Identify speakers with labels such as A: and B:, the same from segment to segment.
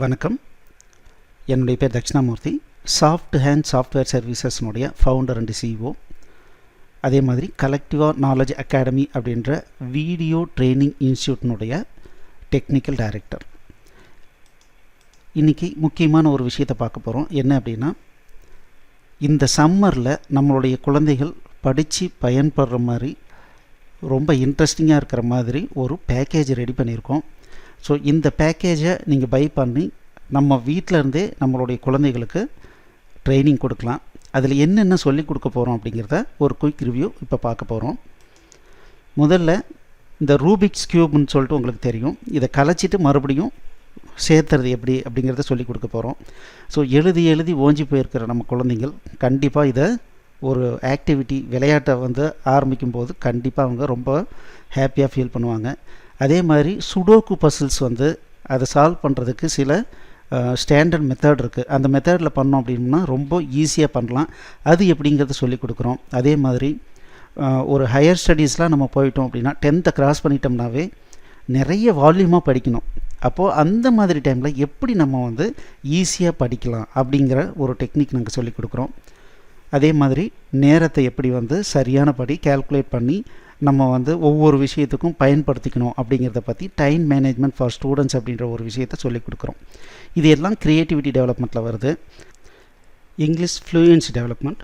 A: வணக்கம். என்னுடைய பேர் தட்சிணாமூர்த்தி. சாஃப்ட் ஹேண்ட் சாஃப்ட்வேர் சர்வீசஸ்னுடைய ஃபவுண்டர் அண்ட் சிஇஓ. அதே மாதிரி கலெக்டிவா நாலேஜ் அகாடமி அப்படின்ற வீடியோ ட்ரைனிங் இன்ஸ்டியூட்னுடைய டெக்னிக்கல் டைரக்டர். இன்றைக்கி முக்கியமான ஒரு விஷயத்தை பார்க்க போகிறோம். என்ன அப்படின்னா, இந்த சம்மரில் நம்மளுடைய குழந்தைகள் படித்து பயன்படுற மாதிரி ரொம்ப இன்ட்ரெஸ்டிங்காக இருக்கிற மாதிரி ஒரு பேக்கேஜ் ரெடி பண்ணியிருக்கோம். ஸோ இந்த பேக்கேஜை நீங்கள் பை பண்ணி நம்ம வீட்டில் இருந்தே நம்மளுடைய குழந்தைகளுக்கு ட்ரைனிங் கொடுக்கலாம். அதில் என்னென்ன சொல்லி கொடுக்க போகிறோம் அப்படிங்கிறத ஒரு குயிக் ரிவ்யூ இப்போ பார்க்க போகிறோம். முதல்ல இந்த ரூபிக்ஸ் க்யூப்னு சொல்லிட்டு உங்களுக்கு தெரியும். இதை கலைச்சிட்டு மறுபடியும் சேர்த்துறது எப்படி அப்படிங்கிறத சொல்லி கொடுக்க போகிறோம். ஸோ எழுதி ஓஞ்சி போயிருக்கிற நம்ம குழந்தைங்கள் கண்டிப்பாக இதை ஒரு ஆக்டிவிட்டி விளையாட்டை ஆரம்பிக்கும் போது கண்டிப்பாக அவங்க ரொம்ப ஹாப்பியாக ஃபீல் பண்ணுவாங்க. அதே மாதிரி சுடோக்கு பசில்ஸ் அதை சால்வ் பண்ணுறதுக்கு சில ஸ்டாண்டர்ட் மெத்தட் இருக்குது. அந்த மெத்தடில் பண்ணோம் அப்படின்னா ரொம்ப ஈஸியாக பண்ணலாம். அது எப்படிங்கிறத சொல்லி கொடுக்குறோம். அதே மாதிரி ஒரு ஹையர் ஸ்டடீஸ்லாம் நம்ம போயிட்டோம் அப்படின்னா 10th கிராஸ் பண்ணிட்டோம்னாவே நிறைய வால்யூமாக படிக்கணும். அப்போது அந்த மாதிரி டைமில் எப்படி நம்ம ஈஸியாக படிக்கலாம் அப்படிங்கிற ஒரு டெக்னிக் நாங்கள் சொல்லி கொடுக்குறோம். அதே மாதிரி நேரத்தை எப்படி சரியானபடி கால்குலேட் பண்ணி நம்ம ஒவ்வொரு விஷயத்துக்கும் பயன்படுத்திக்கணும் அப்படிங்கிறத பற்றி டைம் மேனேஜ்மெண்ட் ஃபார் ஸ்டூடெண்ட்ஸ் அப்படின்ற ஒரு விஷயத்தை சொல்லிக் கொடுக்குறோம். இது எல்லாம் க்ரியேட்டிவிட்டி டெவலப்மெண்ட்டில் வருது. இங்கிலீஷ் ஃப்ளூயன்சி டெவலப்மெண்ட்,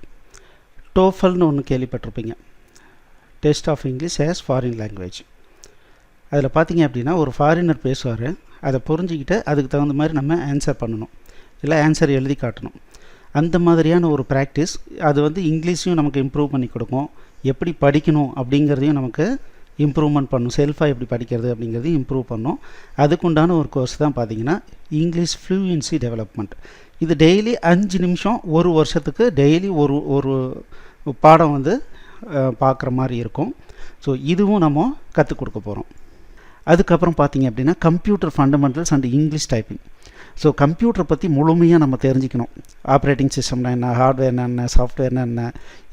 A: டோஃபல்னு ஒன்று கேள்விப்பட்டிருப்பீங்க, test of English as foreign language. அதில் பார்த்தீங்க அப்படின்னா ஒரு ஃபாரினர் பேசுவார், அதை புரிஞ்சுக்கிட்டு அதுக்கு தகுந்த மாதிரி நம்ம ஆன்சர் பண்ணணும், இல்லை ஆன்சர் எழுதி காட்டணும். அந்த மாதிரியான ஒரு ப்ராக்டிஸ் அது இங்கிலீஷையும் நமக்கு இம்ப்ரூவ் பண்ணி கொடுக்கும். எப்படி படிக்கணும் அப்படிங்கிறதையும் நமக்கு இம்ப்ரூவ்மெண்ட் பண்ணும். செல்ஃபாக எப்படி படிக்கிறது அப்படிங்கிறதையும் இம்ப்ரூவ் பண்ணும். அதுக்குண்டான ஒரு கோர்ஸ் தான் பார்த்திங்கன்னா இங்கிலீஷ் ஃப்ளூயன்சி டெவலப்மெண்ட். இது டெய்லி 5 நிமிஷம் ஒரு வருஷத்துக்கு டெய்லி ஒரு பாடம் பார்க்குற மாதிரி இருக்கும். ஸோ இதுவும் நம்ம கற்றுக் கொடுக்க போகிறோம். அதுக்கப்புறம் பார்த்திங்க அப்படின்னா computer fundamentals and English typing. So கம்ப்யூட்டரை பற்றி முழுமையாக நம்ம தெரிஞ்சுக்கணும். ஆப்ரேட்டிங் சிஸ்டம்னா என்ன, ஹார்ட்வேர்னா என்ன, சாஃப்ட்வேர்னா என்ன,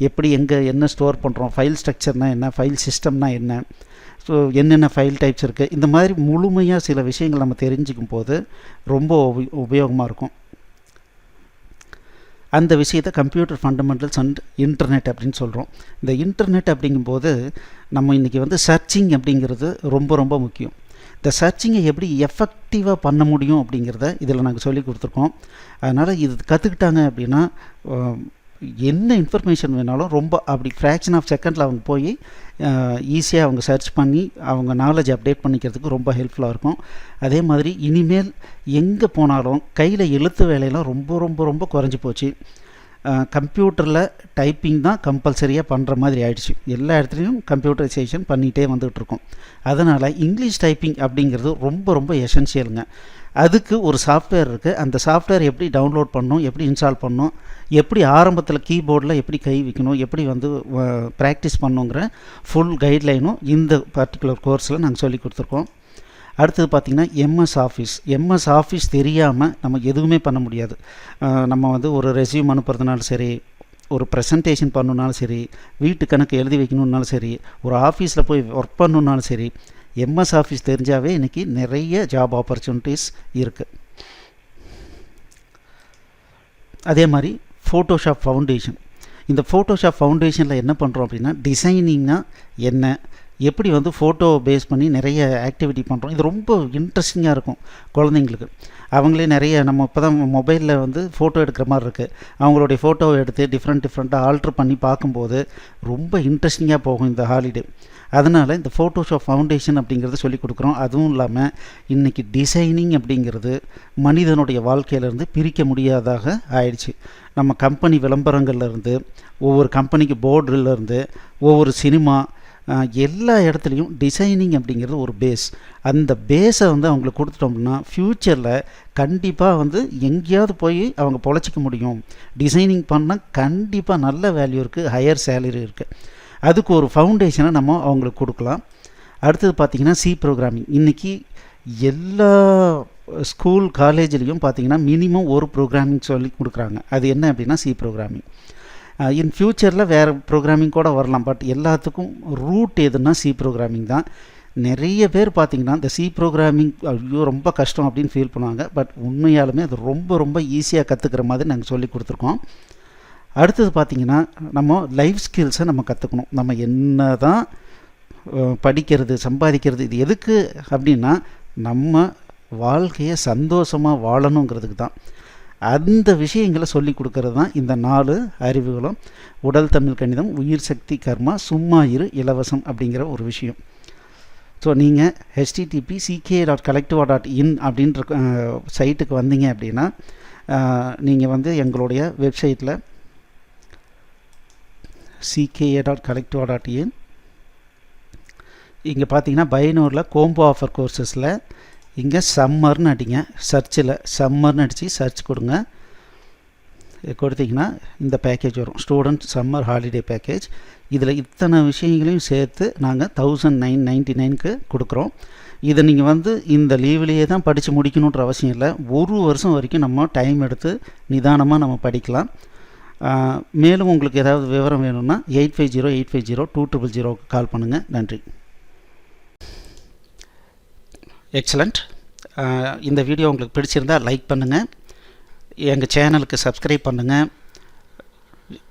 A: எப்படி என்ன ஸ்டோர் பண்ணுறோம், ஃபைல் ஸ்ட்ரக்சர்னால் என்ன, ஃபைல் சிஸ்டம்னா என்ன, ஸோ என்னென்ன ஃபைல் டைப்ஸ் இருக்குது, இந்த மாதிரி முழுமையாக சில விஷயங்கள் நம்ம தெரிஞ்சுக்கும் போது ரொம்ப உபயோகமாக இருக்கும். அந்த விஷயத்தை கம்ப்யூட்டர் ஃபண்டமெண்டல்ஸ் அண்ட் இன்டர்நெட் அப்படின்னு சொல்கிறோம். இந்த இன்டர்நெட் அப்படிங்கும்போது நம்ம இன்றைக்கி சர்ச்சிங் அப்படிங்கிறது ரொம்ப ரொம்ப முக்கியம். இந்த சர்ச்சிங்கை எப்படி எஃபெக்டிவாக பண்ண முடியும் அப்படிங்கிறத இதில் நாங்கள் சொல்லி கொடுத்துருக்கோம். அதனால் இது கற்றுக்கிட்டாங்க அப்படின்னா என்ன இன்ஃபர்மேஷன் வேணாலும் ரொம்ப அப்படி ஃப்ராக்ஷன் ஆஃப் செகண்டில் அவங்க போய் ஈஸியாக அவங்க சர்ச் பண்ணி அவங்க நாலேஜ் அப்டேட் பண்ணிக்கிறதுக்கு ரொம்ப ஹெல்ப்ஃபுல்லாக இருக்கும். அதே மாதிரி இனிமேல் எங்கே போனாலும் கையில் எழுத்து வேலையெல்லாம் ரொம்ப ரொம்ப ரொம்ப குறைஞ்சி போச்சு. கம்ப்யூட்டரில் டைப்பிங் தான் கம்பல்சரியாக பண்ணுற மாதிரி ஆயிடுச்சு. எல்லா இடத்துலையும் கம்ப்யூட்டரைசேஷன் பண்ணிகிட்டே வந்துகிட்ருக்கோம். அதனால் இங்கிலீஷ் டைப்பிங் அப்படிங்கிறது ரொம்ப ரொம்ப எசென்ஷியலுங்க. அதுக்கு ஒரு சாஃப்ட்வேர் இருக்குது. அந்த சாஃப்ட்வேர் எப்படி டவுன்லோட் பண்ணணும், எப்படி இன்ஸ்டால் பண்ணணும், எப்படி ஆரம்பத்தில் கீபோர்டில் எப்படி கை வைக்கணும், எப்படி ப்ராக்டிஸ் பண்ணணுங்கிற ஃபுல் கைட்லைனும் இந்த பர்டிகுலர் கோர்ஸில் நாங்கள் சொல்லி கொடுத்துருக்கோம். அடுத்தது பார்த்திங்கன்னா எம்எஸ் ஆஃபீஸ் தெரியாமல் நம்ம எதுவுமே பண்ண முடியாது. நம்ம ஒரு ரெஸ்யூம் அனுப்புறதுனாலும் சரி, ஒரு ப்ரெசன்டேஷன் பண்ணணுன்னாலும் சரி, வீட்டு கணக்கு எழுதி வைக்கணுன்னாலும் சரி, ஒரு ஆஃபீஸில் போய் ஒர்க் பண்ணணுன்னாலும் சரி, எம்எஸ் ஆஃபீஸ் தெரிஞ்சாவே இன்றைக்கி நிறைய ஜாப் ஆப்பர்ச்சுனிட்டிஸ் இருக்குது. அதே மாதிரி ஃபோட்டோஷாப் ஃபவுண்டேஷன். இந்த ஃபோட்டோஷாப் ஃபவுண்டேஷனில் என்ன பண்ணுறோம் அப்படின்னா, டிசைனிங்னா என்ன, எப்படி ஃபோட்டோ பேஸ் பண்ணி நிறைய ஆக்டிவிட்டி பண்ணுறோம். இது ரொம்ப இன்ட்ரெஸ்டிங்காக இருக்கும் குழந்தைங்களுக்கு. அவங்களே நிறைய நம்ம இப்போ தான் மொபைலில் ஃபோட்டோ எடுக்கிற மாதிரி இருக்குது. அவங்களுடைய ஃபோட்டோவை எடுத்து டிஃப்ரெண்ட்டாக ஆல்ட்ரு பண்ணி பார்க்கும்போது ரொம்ப இன்ட்ரெஸ்டிங்காக போகும் இந்த ஹாலிடே. அதனால் இந்த ஃபோட்டோஷாப் ஃபவுண்டேஷன் அப்படிங்கிறது சொல்லிக் கொடுக்குறோம். அதுவும் இல்லாமல் இன்றைக்கி டிசைனிங் அப்படிங்கிறது மனிதனுடைய வாழ்க்கையிலேருந்து பிரிக்க முடியாதாக ஆயிடுச்சு. நம்ம கம்பெனி விளம்பரங்கள்லேருந்து, ஒவ்வொரு கம்பெனிக்கு போர்டுலேருந்து, ஒவ்வொரு சினிமா, எல்லா இடத்துலையும் டிசைனிங் அப்படிங்கிறது ஒரு பேஸ். அந்த பேஸை அவங்களுக்கு கொடுத்துட்டோம்னா ஃப்யூச்சரில் கண்டிப்பாக எங்கேயாவது போய் அவங்க பொழைச்சிக்க முடியும். டிசைனிங் பண்ணால் கண்டிப்பாக நல்ல வேல்யூ இருக்குது, ஹையர் சேலரி இருக்குது. அதுக்கு ஒரு ஃபவுண்டேஷனை நம்ம அவங்களுக்கு கொடுக்கலாம். அடுத்தது பார்த்திங்கன்னா சி ப்ரோக்ராமிங். இன்றைக்கி எல்லா ஸ்கூல் காலேஜ்லேயும் பார்த்திங்கன்னா மினிமம் ஒரு ப்ரோக்ராமிங் சொல்லி கொடுக்குறாங்க. அது என்ன அப்படின்னா சி ப்ரோக்ராமிங். இன் ஃப்யூச்சரில் வேறு ப்ரோக்ராமிங் கூட வரலாம். பட் எல்லாத்துக்கும் ரூட் எதுன்னா சி ப்ரோக்ராமிங் தான். நிறைய பேர் பார்த்திங்கன்னா இந்த சி ப்ரோக்ராமிங் ஐயோ ரொம்ப கஷ்டம் அப்படின்னு ஃபீல் பண்ணுவாங்க. பட் உண்மையாலுமே அது ரொம்ப ரொம்ப ஈஸியாக கற்றுக்கிற மாதிரி நாங்கள் சொல்லி கொடுத்துருக்கோம். அடுத்தது பார்த்திங்கன்னா நம்ம லைஃப் ஸ்கில்ஸை நம்ம கற்றுக்கணும். நம்ம என்ன தான் படிக்கிறது சம்பாதிக்கிறது இது எதுக்கு அப்படின்னா நம்ம வாழ்க்கையை சந்தோஷமாக வாழணுங்கிறதுக்கு தான். அந்த விஷயங்களை சொல்லி கொடுக்கறது தான் இந்த 4 அறிவுகளும். உடல், தமிழ், கணிதம், உயிர், சக்தி, கர்மா, சும்மா இரு, இலவசம் அப்படிங்கிற ஒரு விஷயம். ஸோ நீங்கள் http://ck.collectiva.in அப்படின்ற சைட்டுக்கு வந்தீங்க அப்படின்னா நீங்கள் வந்து எங்களுடைய வெப்சைட்டில் ck.collectiva.in இங்கே பார்த்தீங்கன்னா பைனூரில் கோம்போ ஆஃபர் கோர்சஸில் இங்கே சம்மர்னு அடிங்க, சர்ச்சில் சம்மர்னு அடித்து சர்ச் கொடுங்க. கொடுத்தீங்கன்னா இந்த பேக்கேஜ் வரும், ஸ்டூடெண்ட் சம்மர் ஹாலிடே பேக்கேஜ். இதில் இத்தனை விஷயங்களையும் சேர்த்து நாங்கள் 1999க்கு கொடுக்குறோம். இதை நீங்கள் வந்து இந்த லீவ்லேயே தான் படித்து முடிக்கணுன்ற அவசியம் இல்லை. 1 வருஷம் வரைக்கும் நம்ம டைம் எடுத்து நிதானமாக நம்ம படிக்கலாம். மேலும் உங்களுக்கு ஏதாவது விவரம் வேணும்னா 8508502000க்கு கால் பண்ணுங்கள். நன்றி. எக்ஸலண்ட். இந்த வீடியோ உங்களுக்கு பிடிச்சிருந்தால் லைக் பண்ணுங்கள், எங்கள் சேனலுக்கு சப்ஸ்கிரைப் பண்ணுங்கள்,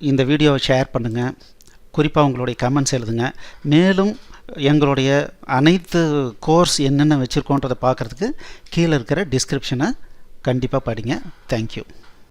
A: இந்த வீடியோவை ஷேர் பண்ணுங்கள், குறிப்பாக உங்களுடைய கமெண்ட்ஸ் எழுதுங்க. மேலும் எங்களுடைய அனைத்து கோர்ஸ் என்னென்ன வச்சுருக்கோன்றதை பார்க்குறதுக்கு கீழே இருக்கிற டிஸ்கிரிப்ஷனை கண்டிப்பாக படிங்க. தேங்க்யூ.